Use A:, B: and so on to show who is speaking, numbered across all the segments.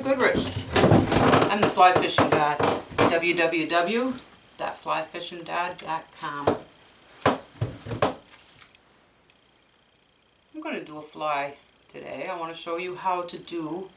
A: Goodrich. I'm the Fly Fishing God. www.FlyFishingGod.com. I'm going to do a fly today. I want to show you how to do.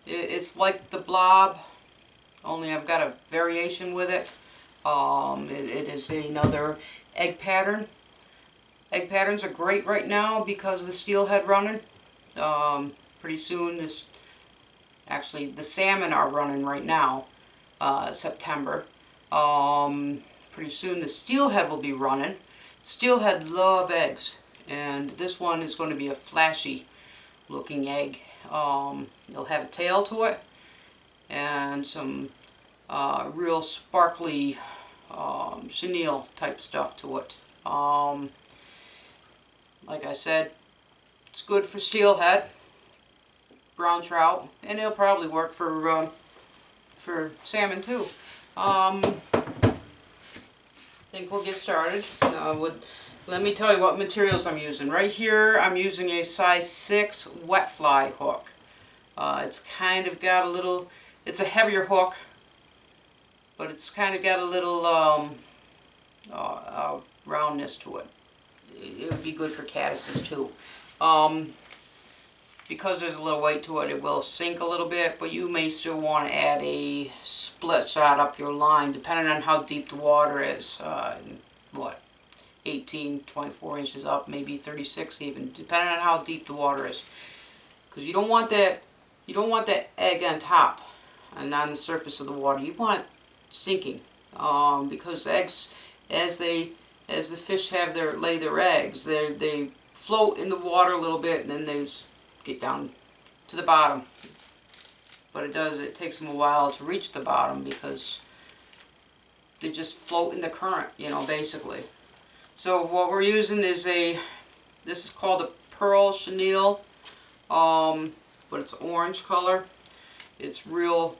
A: It's like the Blob, only I've got a variation with it. It is another egg pattern. Egg patterns are great right now because of the steelhead running. Pretty soon actually the salmon are running right now, September. Pretty soon the steelhead will be running. Steelhead love eggs, and this one is going to be a flashy looking egg. It'll have a tail to it and some real sparkly chenille type stuff to it. Like I said, it's good for steelhead, brown trout, and it'll probably work for salmon too. I think we'll get started. Let me tell you what materials I'm using. Right here I'm using a size 6 wet fly hook. It's kind of got a little, it's a heavier hook, but it's kind of got a little roundness to it. It would be good for caddises too. Because there's a little weight to it, it will sink a little bit, but you may still want to add a split shot up your line, depending on how deep the water is. What, 18, 24 inches up, maybe 36 even, depending on how deep the water is. Because you don't want that egg on top and on the surface of the water. You want it sinking, because eggs, as the fish lay their eggs, they float in the water a little bit and then they get down to the bottom. But it takes them a while to reach the bottom because they just float in the current, you know, basically. So what we're using is this is called a pearl chenille, but it's orange color. It's real,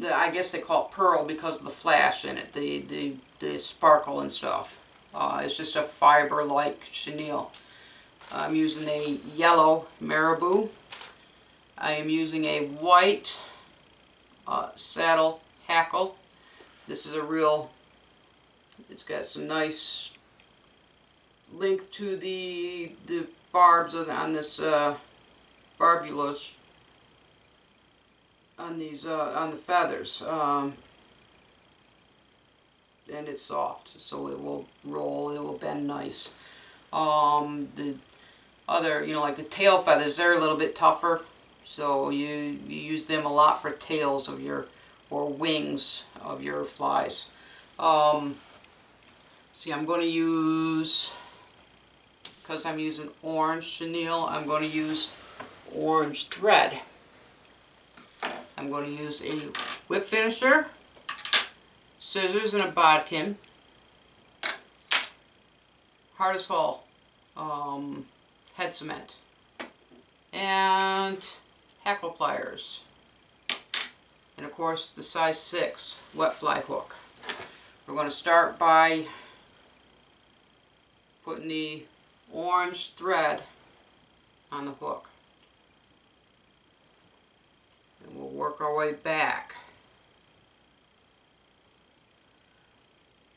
A: I guess they call it pearl because of the flash in it, the sparkle and stuff. It's just a fiber-like chenille. I'm using a yellow marabou. I am using a white saddle hackle. This is a real, it's got some nice length to the barbs on this barbulus on these on the feathers. And it's soft, so it will roll, it will bend nice. The other, you know, like the tail feathers, they're a little bit tougher, so you use them a lot for tails of your, or wings of your flies. See, I'm going to use, because I'm using orange chenille, I'm going to use orange thread. I'm going to use a whip finisher, scissors, and a bodkin, hard as hell head cement, and hackle pliers, and of course the size 6 wet fly hook. We're going to start by putting the orange thread on the hook, and we'll work our way back.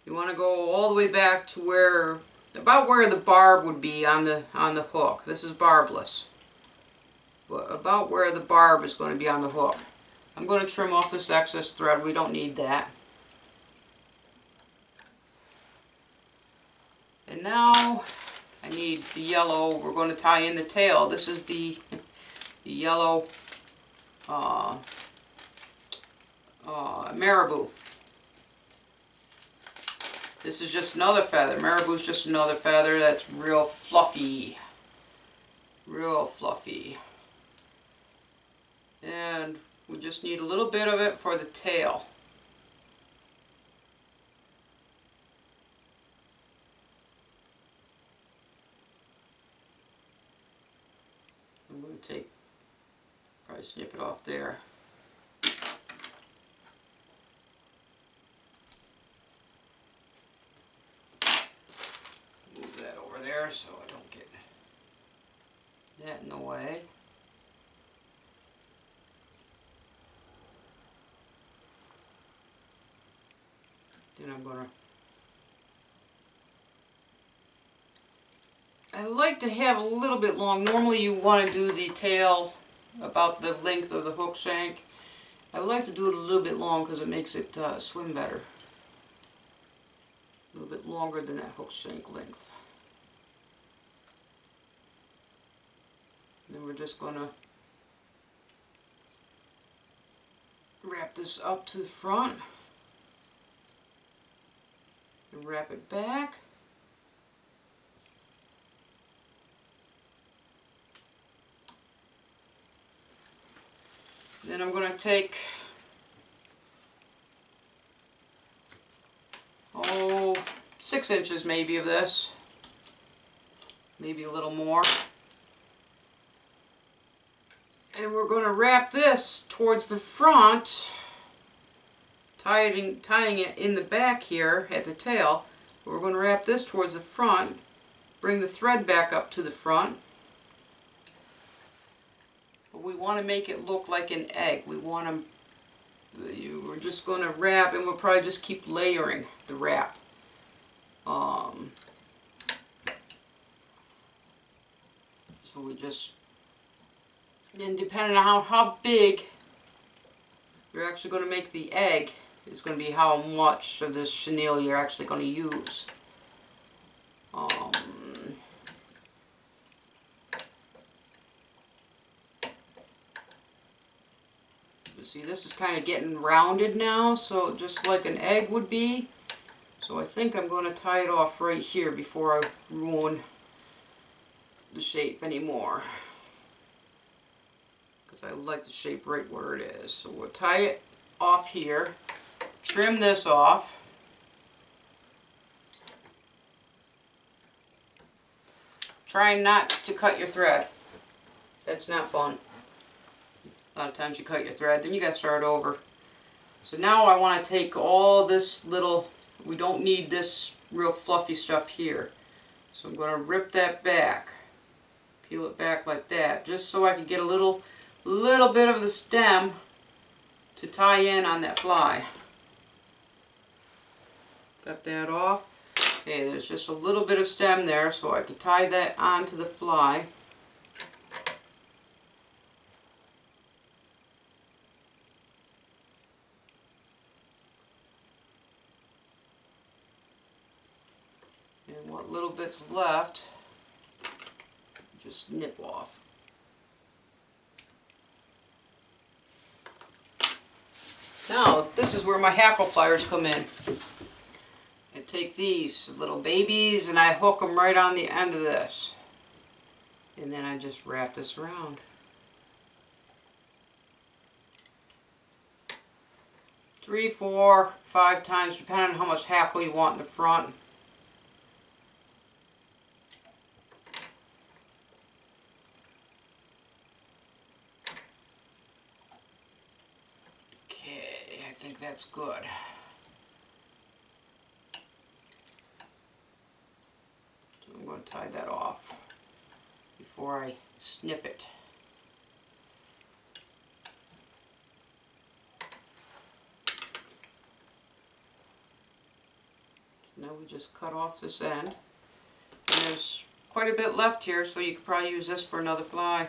A: You want to go all the way back to where, about where the barb would be on the hook. This is barbless, but about where the barb is going to be on the hook. I'm going to trim off this excess thread. We don't need that. And now I need the yellow. We're going to tie in the tail. This is the yellow marabou. This is just another feather. Marabou is just another feather that's real fluffy. Real fluffy. And we just need a little bit of it for the tail. I'm going to probably snip it off there. So I don't get that in the way. And I like to have a little bit long. Normally you want to do the tail about the length of the hook shank. I like to do it a little bit long because it makes it swim better. A little bit longer than that hook shank length. Then we're just going to wrap this up to the front and wrap it back. Then I'm going to take 6 inches maybe of this, maybe a little more. And we're going to wrap this towards the front, tying it in the back here at the tail. We're going to wrap this towards the front, bring the thread back up to the front. But we want to make it look like an egg. We're just going to wrap, and we'll probably just keep layering the wrap. So we just, then depending on how big you're actually going to make the egg, is going to be how much of this chenille you're actually going to use. You see, this is kind of getting rounded now, so just like an egg would be. So I think I'm going to tie it off right here before I ruin the shape anymore. Because I like the shape right where it is. So we'll tie it off here, trim this off. Try not to cut your thread. That's not fun. A lot of times you cut your thread, then you got to start over. So now I want to take all this little, we don't need this real fluffy stuff here. So I'm going to rip that back, peel it back like that, just so I can get a little bit of the stem to tie in on that fly. Cut that off. Okay, there's just a little bit of stem there, so I can tie that onto the fly. And what little bit's left, just nip off. Now, this is where my hackle pliers come in. I take these little babies and I hook them right on the end of this. And then I just wrap this around. 3, 4, 5 times, depending on how much hackle you want in the front. Okay, I think that's good. So I'm going to tie that off before I snip it. Now we just cut off this end. And there's quite a bit left here, so you could probably use this for another fly.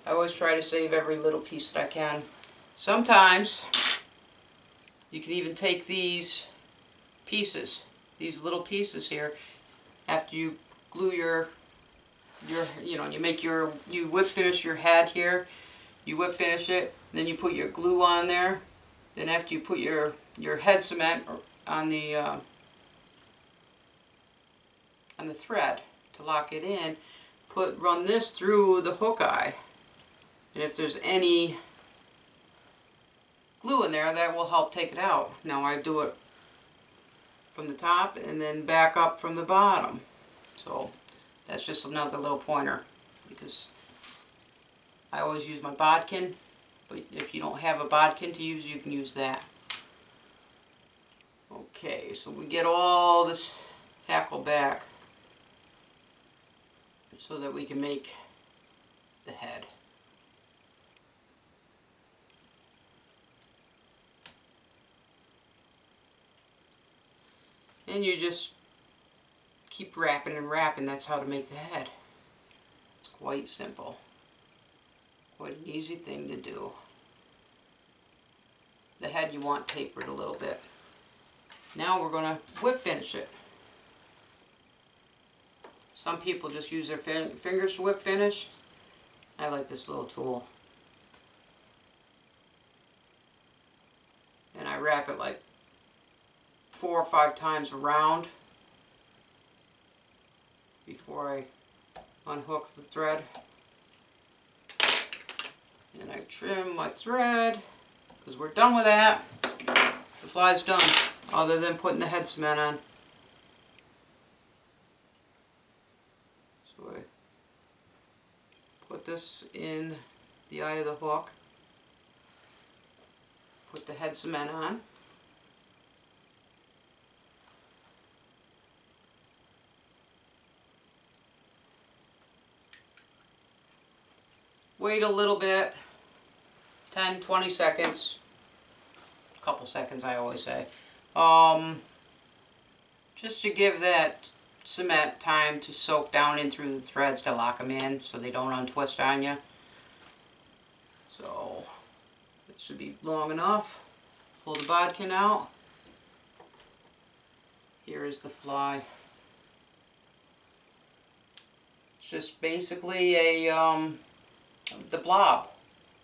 A: I always try to save every little piece that I can. Sometimes you can even take these pieces, these little pieces here, after you glue your you whip finish your head here, you whip finish it, then you put your glue on there. Then after you put your head cement on the thread to lock it in, run this through the hook eye, and if there's any glue in there, that will help take it out. Now I do it from the top and then back up from the bottom. So that's just another little pointer, because I always use my bodkin, but if you don't have a bodkin to use, you can use that. Okay, so we get all this hackle back so that we can make the head. And you just keep wrapping and wrapping. That's how to make the head. It's quite simple. Quite an easy thing to do. The head you want tapered a little bit. Now we're going to whip finish it. Some people just use their fingers to whip finish. I like this little tool. And I wrap it like 4 or 5 times around before I unhook the thread. And I trim my thread because we're done with that. The fly's done, other than putting the head cement on. So I put this in the eye of the hook, put the head cement on. Wait a little bit, 10-20 seconds, a couple seconds I always say, just to give that cement time to soak down in through the threads to lock them in so they don't untwist on you. So it should be long enough. Pull the bodkin out. Here is the fly. It's just basically a the Blob,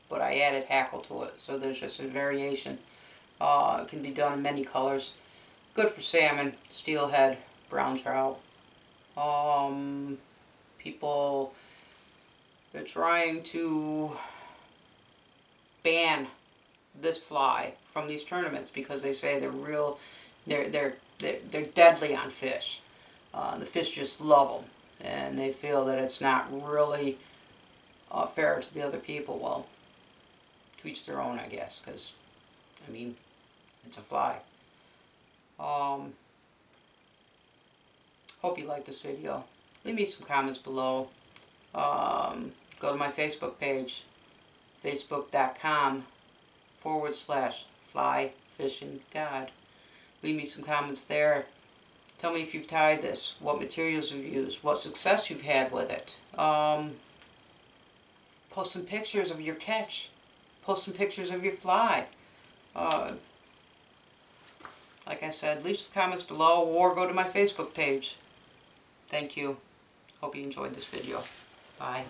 A: but I added hackle to it, so there's just a variation. It can be done in many colors. Good for salmon, steelhead, brown trout. People, they're trying to ban this fly from these tournaments because they say they're deadly on fish. The fish just love them, and they feel that it's not really fair to the other people. Well, to each their own, I guess, because, I mean, it's a fly. Hope you like this video. Leave me some comments below. Go to my Facebook page, facebook.com/FlyFishingGod. Leave me some comments there. Tell me if you've tied this, what materials you've used, what success you've had with it. Post some pictures of your catch. Post some pictures of your fly. Like I said, leave some comments below or go to my Facebook page. Thank you. Hope you enjoyed this video. Bye.